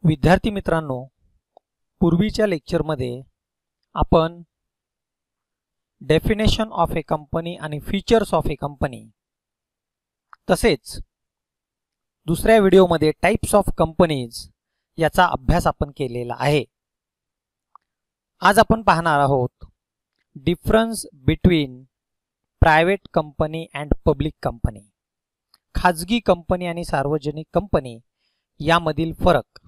विद्यार्थी मित्रांनो, पूर्वीच्या लेक्चरमध्ये आपण डेफिनेशन ऑफ ए कंपनी आणि फीचर्स ऑफ ए कंपनी तसेच दुसऱ्या व्हिडिओमध्ये टाइप्स ऑफ कंपनीज याचा अभ्यास आपण केलेला आहे। आज आपण पाहणार आहोत difference between private company and public company, खाजगी कंपनी आणि सार्वजनिक कंपनी यामधील फरक।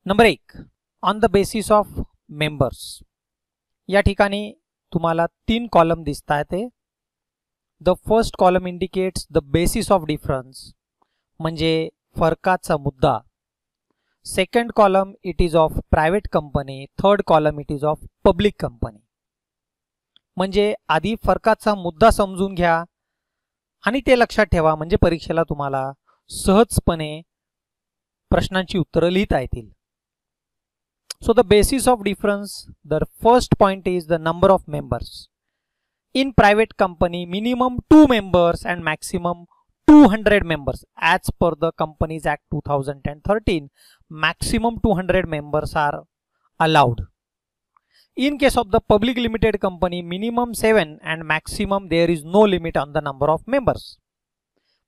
Number 1, on the basis of members. या ठिकाणी तुम्हाला 3 कॉलम दिसतात। The first column indicates the basis of difference, म्हणजे फरकाचा मुद्दा। Second column it is of private company, third column it is of public company. म्हणजे आधी फरकाचा मुद्दा समजून घ्या आणि ते लक्षात ठेवा, म्हणजे परीक्षेला तुम्हाला सहजपणे प्रश्नांची उत्तरे लिहिता येतील। So the basis of difference, the first point is the number of members. In private company, minimum 2 members and maximum 200 members. As per the Companies Act 2013, maximum 200 members are allowed. In case of the public limited company, minimum 7 and maximum there is no limit on the number of members.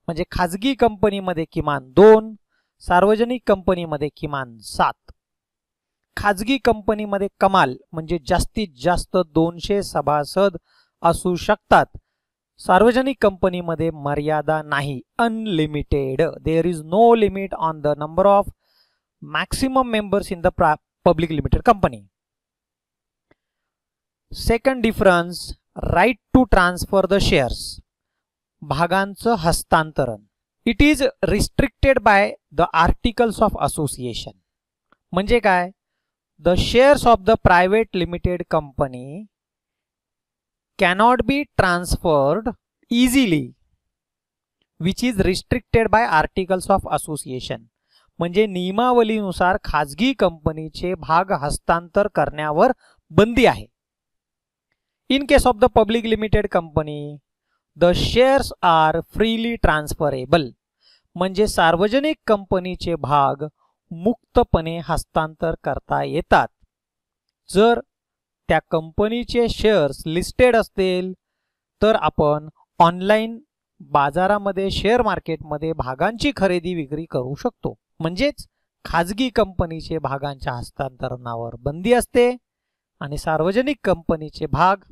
म्हणजे खाजगी कंपनीमध्ये किमान 2, सार्वजनिक कंपनीमध्ये किमान 7। खाजगी कंपनीमध्ये कमाल म्हणजे जास्तीत जास्त 200 सभासद असू शकतात। सार्वजनिक कंपनीमध्ये मर्यादा नाही, unlimited. There is no limit on the number of maximum members in the public limited company. Second difference, right to transfer the shares, भागांचं हस्तांतरण। It is restricted by the articles of association. म्हणजे काय? The shares of the private limited company cannot be transferred easily, which is restricted by articles of association. म्हणजे नियमावलीनुसार खाजगी कंपनीचे भाग हस्तांतर करण्यावर बंदी आहे। In case of the public limited company, the shares are freely transferable. म्हणजे सार्वजनिक कंपनीचे भाग मुक्तपणे हस्तांतर करता येतात। जर त्या कंपनीचे शेअर्स लिस्टेड असतील तर आपण ऑनलाइन बाजारामध्ये शेअर मार्केटमध्ये भागांची खरेदी विक्री करू शकतो। म्हणजेच खाजगी कंपनीचे भागांच्या हस्तांतरणावर बंदी असते आणि सार्वजनिक कंपनीचे भाग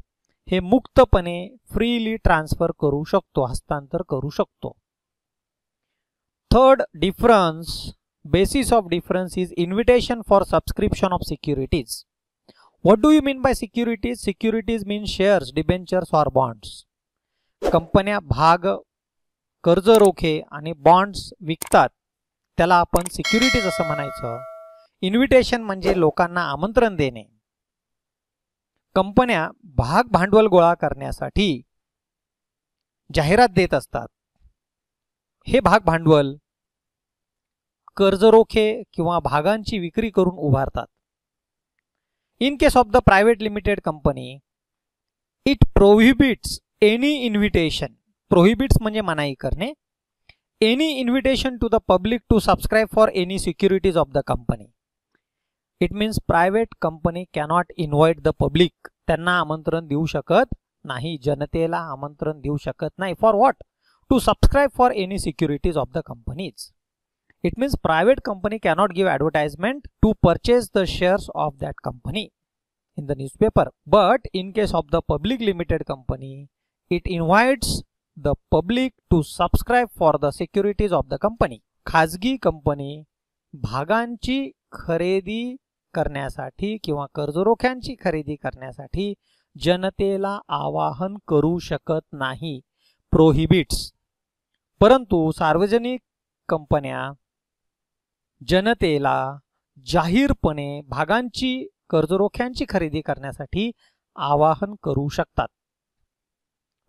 हे मुक्तपणे फ्रीली ट्रान्सफर करू शकतो, हस्तांतर करू शकतो। Third difference, basis of difference is invitation for subscription of securities. What do you mean by securities? Securities mean shares, debentures or bonds. कंपन्या भाग, कर्ज रोखे आणि बॉन्ड्स विकतात, त्याला आपण सिक्युरिटीज असं म्हणायचं। इन्व्हिटेशन म्हणजे लोकांना आमंत्रण देणे। कंपन्या भाग भांडवल गोळा करण्यासाठी जाहिरात देत असतात। हे भाग भांडवल कर्ज रोखे किंवा भागांची विक्री करून उभारतात। In case of the private limited company, it prohibits any invitation. Prohibits म्हणजे मनाई करणे। Any invitation to the public to subscribe for any securities of the company. It means private company cannot invite the public. त्यांना आमंत्रण देऊ शकत नाही, जनतेला आमंत्रण देऊ शकत नाही। For what? To subscribe for any securities of the companies. It means private company cannot give advertisement to purchase the shares of that company in the newspaper. But in case of the public limited company, it invites the public to subscribe for the securities of the company. खाजगी company भागांची खरेदी करण्यासाठी किंवा कर्जरोख्यांची खरेदी करण्यासाठी जनतेला आवाहन करू शकत नाही, प्रोहिबिट्स। परंतु सार्वजनिक कंपन्या जनतेला जाहीरपणे भागांची कर्जरोख्यांची खरेदी करण्यासाठी आवाहन करू शकतात।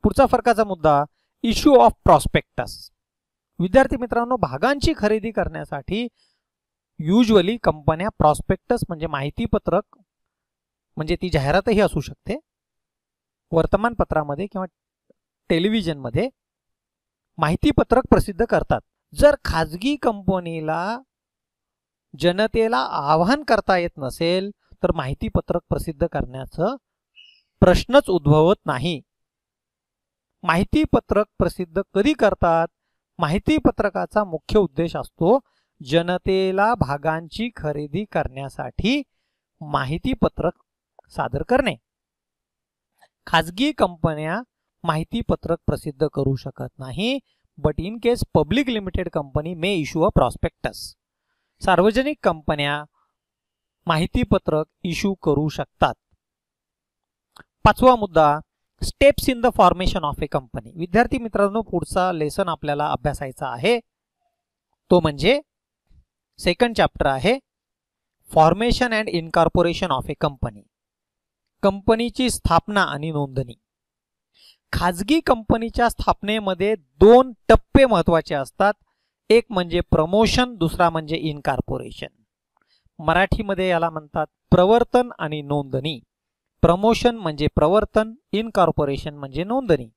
पुढचा फरकाचा मुद्दा, इश्यू ऑफ प्रॉस्पेक्टस। विद्यार्थी मित्रांनो, भागांची खरेदी करण्यासाठी युजुअली कंपन्या प्रॉस्पेक्टस म्हणजे माहिती पत्रक, म्हणजे ती जाहिरातही असू शकते, वर्तमानपत्रामध्ये किंवा टेलिव्हिजनमध्ये माहिती पत्रक प्रसिद्ध करतात। जर खाजगी कंपनीला जनतेला आवाहन करता येत नसेल तर माहिती पत्रक प्रसिद्ध करण्याचं प्रश्नच उद्भवत नाही. माहिती पत्रक प्रसिद्ध कधी करतात? माहिती पत्रकाचा मुख्य उद्देश असतो जनतेला भागांची खरेदी करण्यासाठी माहिती पत्रक सादर करणे. खाजगी कंपन्या माहिती पत्रक प्रसिद्ध करू शकत नाही, but in case public limited company may issue a prospectus. सार्वजनिक कंपन्या माहिती पत्रक इश्यू करू शकतात. पाचवा मुद्दा, steps in the formation of A company. विद्यार्थी मित्रांनो, पुढचा लेसन आपल्याला अभ्यासायचा आहे तो म्हणजे सेकंड चॅप्टर आहे formation and incorporation of A company. कंपनीची स्थापना आणि नोंदणी. खाजगी कंपनीच्या स्थापनेमध्ये दोन टप्पे महत्वाचे असतात. एक म्हणजे प्रमोशन, दुसरा म्हणजे इनकॉर्पोरेशन. मराठीमध्ये याला म्हणतात प्रवर्तन आणि नोंदणी. प्रमोशन म्हणजे प्रवर्तन, इनकॉर्पोरेशन म्हणजे नोंदणी.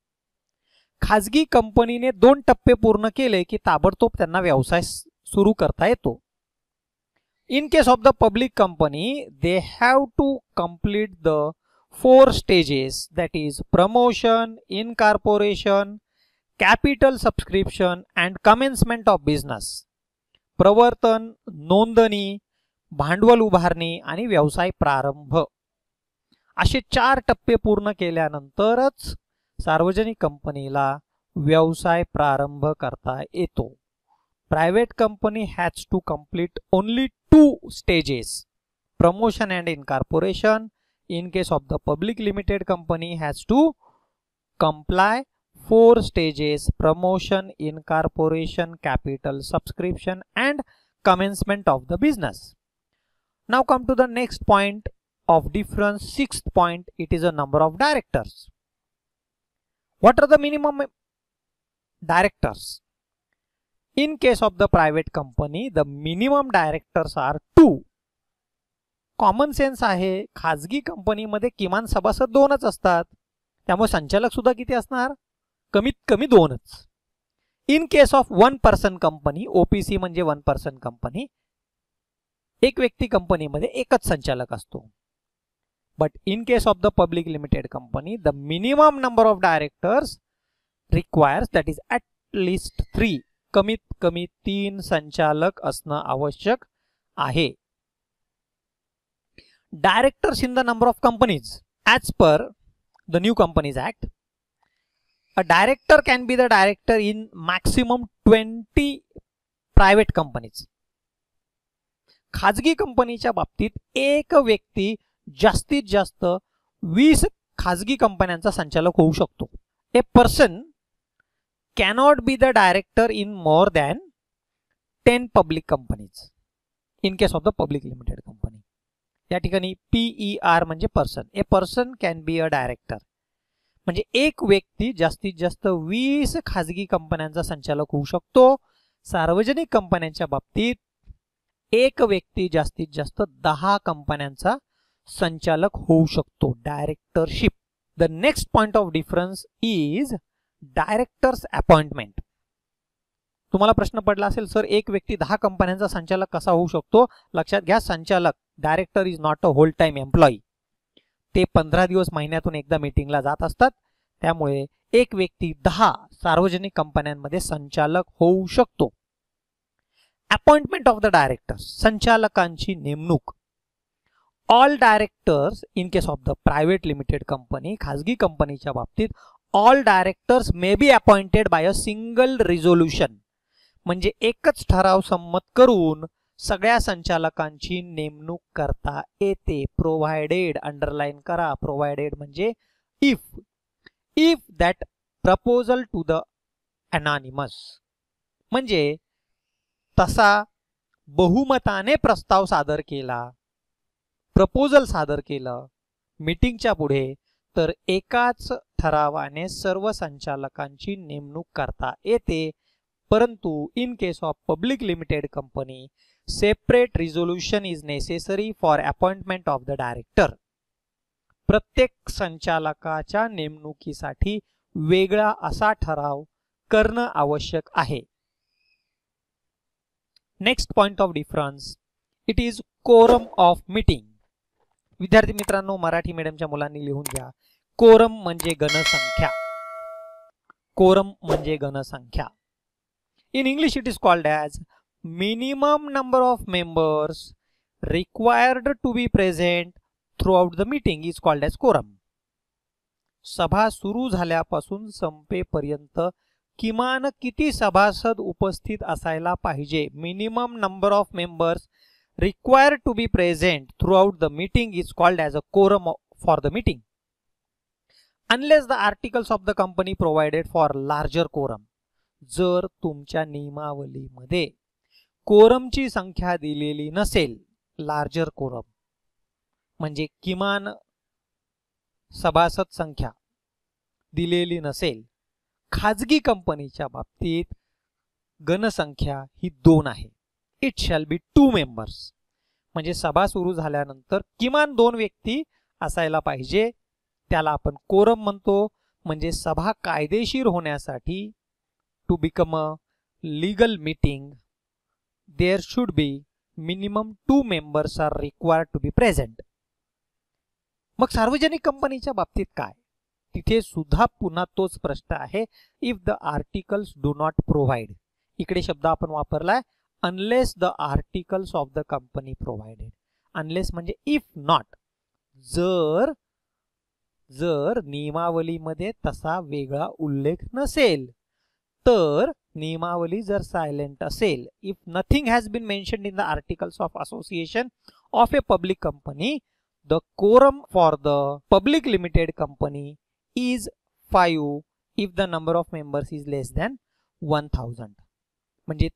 खाजगी कंपनीने दोन टप्पे पूर्ण केले की ताबडतोब त्यांना व्यवसाय सुरू करता येतो. In case of the public company, they have to complete the 4 stages, that is promotion, incorporation, capital subscription and commencement of business. प्रवर्तन, नोंदणी, भांडवल उभारणी आणि व्यवसाय प्रारंभ असे 4 टप्पे पूर्ण केल्यानंतरच सार्वजनिक कंपनीला व्यवसाय प्रारंभ करता येतो. Private company has to complete only 2 stages, promotion and incorporation. In case of the public limited company has to comply 4 stages, promotion, incorporation, capital subscription and commencement of the business. Now come to the next point of difference, 6th point. It is a number of directors. What are the minimum directors? In case of the private company, the minimum directors are 2. Common sense आहे, खाजगी कंपनीमध्ये किमान सभासद 2च असतात, त्यामुळे संचालक सुद्धा किती असणार? कमीत कमी 2च. In case of 1 person company, OPC म्हणजे 1 पर्सन कंपनी, एक व्यक्ती कंपनीमध्ये एकच संचालक असतो. But in case of the public limited company, the minimum number of directors requires, that is at least 3. कमीत कमी 3 संचालक असणं आवश्यक आहे. Directors in the number of companies. As per the new companies act, a director can be the director in maximum 20 private companies. खाजगी कंपनीच्या बाबतीत एक व्यक्ती जास्तीत जास्त 20 खाजगी कंपन्यांचा संचालक होऊ शकतो. A person cannot be the director in more than 10 public companies in case of the public limited company. या ठिकाणी PER म्हणजे person. A person can be a director म्हणजे एक व्यक्ती जास्तीत जास्त 20 खाजगी कंपन्यांचा संचालक होऊ शकतो. सार्वजनिक कंपन्यांच्या बाबतीत एक व्यक्ती जास्तीत जास्त 10 कंपन्यांचा संचालक होऊ शकतो. Directorship. The next point of difference is directors appointment. तुम्हाला प्रश्न पडला असेल, सर एक व्यक्ती 10 कंपन्यांचा संचालक कसा होऊ शकतो? लक्षात घ्या, संचालक, director is not a whole time employee. ते 15 दिवस महिन्यातून एकदा मीटिंगला जात असतात. त्यामुळे एक व्यक्ती 10 सार्वजनिक कंपन्यांमध्ये संचालक होऊ शकतो. अपॉइंटमेंट ऑफ द डायरेक्टर्स, संचालकांची नेमणूक. All directors in case of the private limited company, खाजगी कंपनीच्या बाबतीत all directors may be appointed by a single resolution. म्हणजे एकच ठराव संमत करून सगळ्या संचालकांची नेमणूक करता येते. प्रोव्हाइडेड, अंडरलाइन करा, प्रोव्हाइडेड म्हणजे if that proposal to the anonymous, म्हणजे तसा बहुमताने प्रस्ताव सादर केला, प्रपोजल सादर केलं मीटिंगच्या पुढे, तर एकाच ठरावाने सर्व संचालकांची नेमणूक करता येते. परंतु in case of public limited company, separate resolution is necessary for appointment of the director. प्रत्येक संचालकाच्या नेमणुकीसाठी वेगळा असा ठराव करणं आवश्यक आहे. Next point of difference it is quorum of meeting. विद्यार्थी मित्रांनो, मराठी मीडियमच्या मुलांनी लिहून घ्या. कोरम म्हणजे गणसंख्या. कोरम म्हणजे गणसंख्या. In English it is called as minimum number of members required to be present throughout the meeting is called as quorum. सभा सुरू झाल्यापासून संपेपर्यंत किमान किती सभासद उपस्थित असायला पाहिजे. Minimum number of members required to be present throughout the meeting is called as a quorum for the meeting. Unless the articles of the company provided for larger quorum. जर तुमच्या नियमावलीमध्ये कोरमची संख्या दिलेली नसेल, लार्जर कोरम म्हणजे किमान सभासद संख्या दिलेली नसेल, खाजगी कंपनीच्या बाबतीत गणसंख्या ही 2 आहे. It shall be 2 members. म्हणजे सभा सुरू झाल्यानंतर किमान 2 व्यक्ती असायला पाहिजे, त्याला आपण कोरम म्हणतो. म्हणजे सभा कायदेशीर होण्यासाठी, to become a legal meeting, there should be minimum 2 members are required to be present. मग सार्वजनिक कंपनीच्या बाबतीत काय? तिथे सुद्धा पुन्हा तोच प्रश्न आहे. If the articles do not provide. इकडे शब्द आपण वापरलाय unless the articles of the company provided. unless म्हणजे if not. जर नियमावलीमध्ये तसा वेगळा उल्लेख नसेल, तर नियमावली जर सायलेंट असेल, if nothing has been mentioned in the articles of association of a public company, the quorum for the public limited company is 5 if the number of members is less than 1000. म्हणजे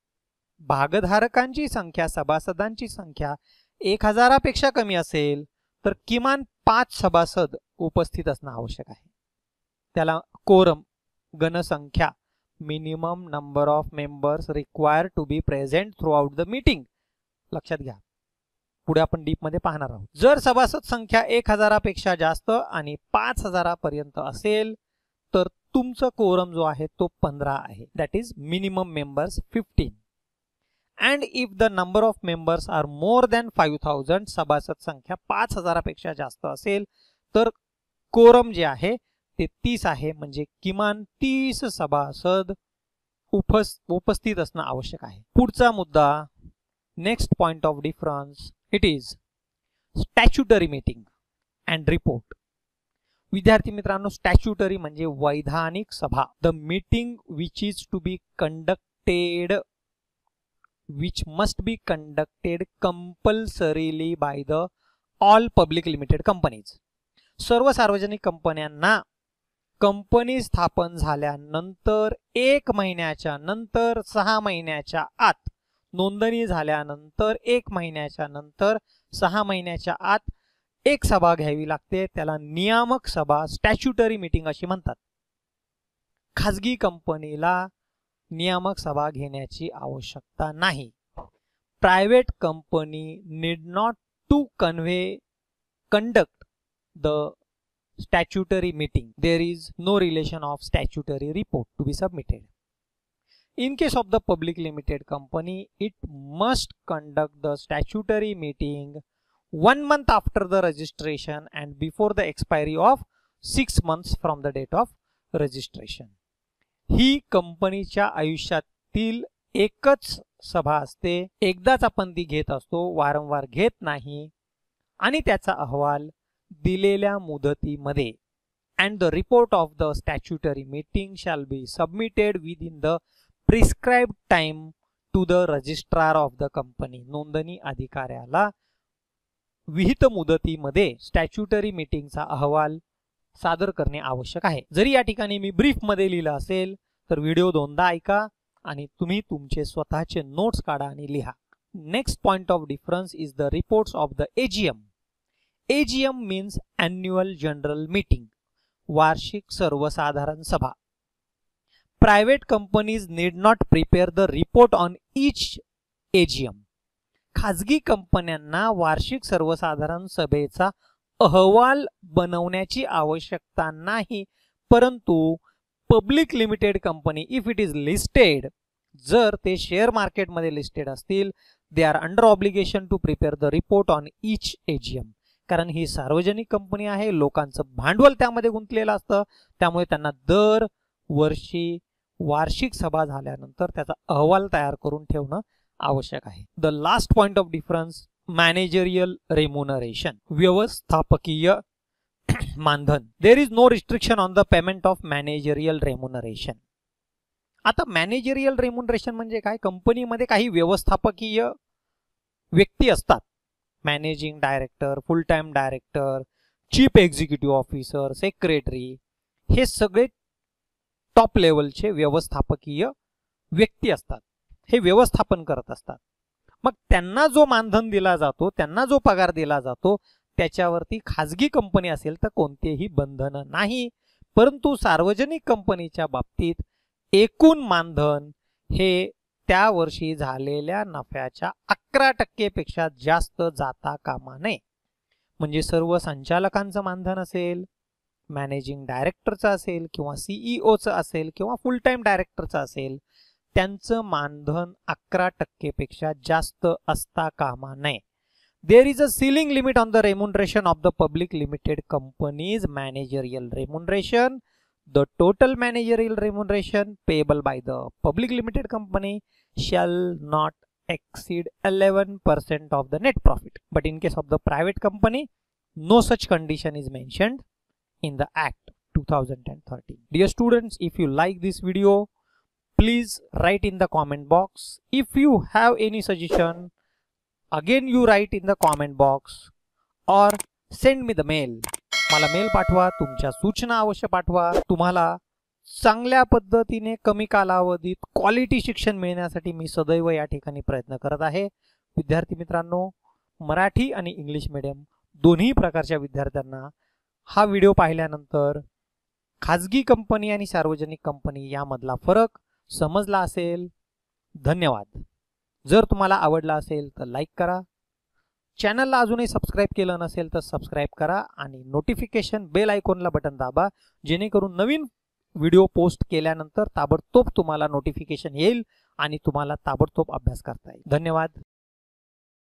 भागधारकांची संख्या, सभासदांची संख्या 1000 पेक्षा कमी असेल तर किमान 5 सभासद उपस्थित असणं आवश्यक आहे. त्याला कोरम, गणसंख्या, minimum number of members required to be present throughout the meeting. लक्षात घ्या, पुढे आपण डीप मध्ये पाहणार आहोत. जर सभासद संख्या 1000 पेक्षा जास्त आणि 5000 पर्यंत असेल तर तुमचं कोरम जो आहे तो 15 आहे. That is minimum members 15. And if the number of members are more than 5000, सभासद संख्या 5000 पेक्षा जास्त असेल तर कोरम जे आहे ते 30 आहे. म्हणजे किमान 30 सभासद उपस्थित असणं आवश्यक आहे. पुढचा मुद्दा, next point of difference, it is statutory meeting and report. विद्यार्थी मित्रांनो, स्टॅच्युटरी म्हणजे वैधानिक सभा. The meeting which is to be conducted which must be conducted compulsorily by the all public limited companies. सर्व सार्वजनिक कंपन्यांना कंपनी स्थापन झाल्यानंतर 1 महिन्याच्या नंतर, 6 महिन्याच्या आत, नोंदणी झाल्यानंतर 1 महिन्याच्या नंतर, 6 महिन्याच्या आत एक सभा घ्यावी लागते. त्याला नियामक सभा, स्टॅच्युटरी मीटिंग अशी म्हणतात. खाजगी कंपनीला नियामक सभा घेण्याची आवश्यकता नाही. Private company need not to conduct the statutory meeting. There is no relation of statutory report to be submitted. In case of the public limited company, it must conduct the statutory meeting 1 month after the registration and before the expiry of 6 months from the date of registration. ही कंपनीच्या आयुष्यातील एकच सभा असते. एकदाच आपण ती घेत असतो, वारंवार घेत नाही. आणि त्याचा अहवाल दिलेल्या मुदतीमध्ये and the report of the statutory meeting shall be submitted within the prescribed time to the registrar of the company. नोंदणी अधिकाऱ्याला विहित मुदतीमध्ये स्टॅच्युटरी मीटिंगचा अहवाल सादर करणे आवश्यक आहे. जरी या ठिकाणी मी ब्रीफ मध्ये लिहिलं असेल तर व्हिडिओ 2दा ऐका आणि तुम्ही तुमचे स्वतःचे नोट्स काढा आणि लिहा. Next point of difference is the reports of the AGM. AGM means annual general meeting, वार्षिक सर्वसाधारण सभा. Private companies need not prepare the report on each AGM. खाजगी कंपन्यांना वार्षिक सर्वसाधारण सभेचा अहवाल बनवण्याची आवश्यकता नाही. परंतु public limited company, if it is listed, जर ते शेअर मार्केटमध्ये लिस्टेड असतील, they are under obligation to prepare the report on each AGM. कारण ही सार्वजनिक कंपनी आहे, लोकांचं भांडवल त्यामध्ये गुंतलेलं असतं, त्यामुळे त्यांना दर वर्षी वार्षिक सभा झाल्यानंतर त्याचा अहवाल तयार करून ठेवणं आवश्यक आहे. The last point of difference, managerial remuneration, व्यवस्थापकीय मानधन. There is no restriction on the payment of managerial remuneration. आता मॅनेजरियल रेम्युनरेशन म्हणजे काय? कंपनीमध्ये काही व्यवस्थापकीय व्यक्ती असतात, managing director, full time director, chief executive officer, secretary, हे सगळे टॉप लेवलचे व्यवस्थापकीय व्यक्ती असतात, हे व्यवस्थापन करत असतात. मग त्यांना जो मानधन दिला जातो, त्यांना जो पगार दिला जातो, त्याच्यावरती खाजगी कंपनी असेल तर कोणतेही बंधन नाही. परंतु सार्वजनिक कंपनीच्या बाबतीत एकूण मानधन हे त्या वर्षी झालेल्या नफ्याच्या 11% पेक्षा जास्त जाता कामा नये. म्हणजे सर्व संचालकांचं मानधन असेल, मॅनेजिंग डायरेक्टरचं असेल किंवा CEOचं असेल किंवा फुल टाइम डायरेक्टरचं असेल, त्यांचं मानधन 11% पेक्षा जास्त असता कामा नये. There is a ceiling limit on the remuneration of the public limited companies managerial remuneration. The total managerial remuneration payable by the public limited company shall not exceed 11% of the net profit. But in case of the private company, no such condition is mentioned in the Act 2013. Dear students, if you like this video, please write in the comment box. If you have any suggestion, again you write in the comment box or send me the mail. मला mail पाठवा, तुमच्या सूचना अवश्य पाठवा. तुम्हाला चांगल्या पद्धतीने कमी कालावधीत क्वालिटी शिक्षण मिळण्यासाठी मी सदैव या ठिकाणी प्रयत्न करत आहे. विद्यार्थी मित्रांनो, मराठी आणि इंग्लिश मीडियम दोन्ही प्रकारच्या विद्यार्थ्यांना हा व्हिडिओ पाहिल्यानंतर खाजगी कंपनी आणि सार्वजनिक कंपनी यामधला फरक समजला असेल. धन्यवाद. जर तुम्हाला आवडला असेल तर लाईक करा. चॅनलला अजूनही सबस्क्राईब केलं नसेल तर सबस्क्राईब करा आणि नोटिफिकेशन बेल आयकॉनला बटन दाबा, जेणेकरून नवीन व्हिडिओ पोस्ट केल्यानंतर ताबडतोब तुम्हाला नोटिफिकेशन येईल आणि तुम्हाला ताबडतोब अभ्यास करता येईल. धन्यवाद.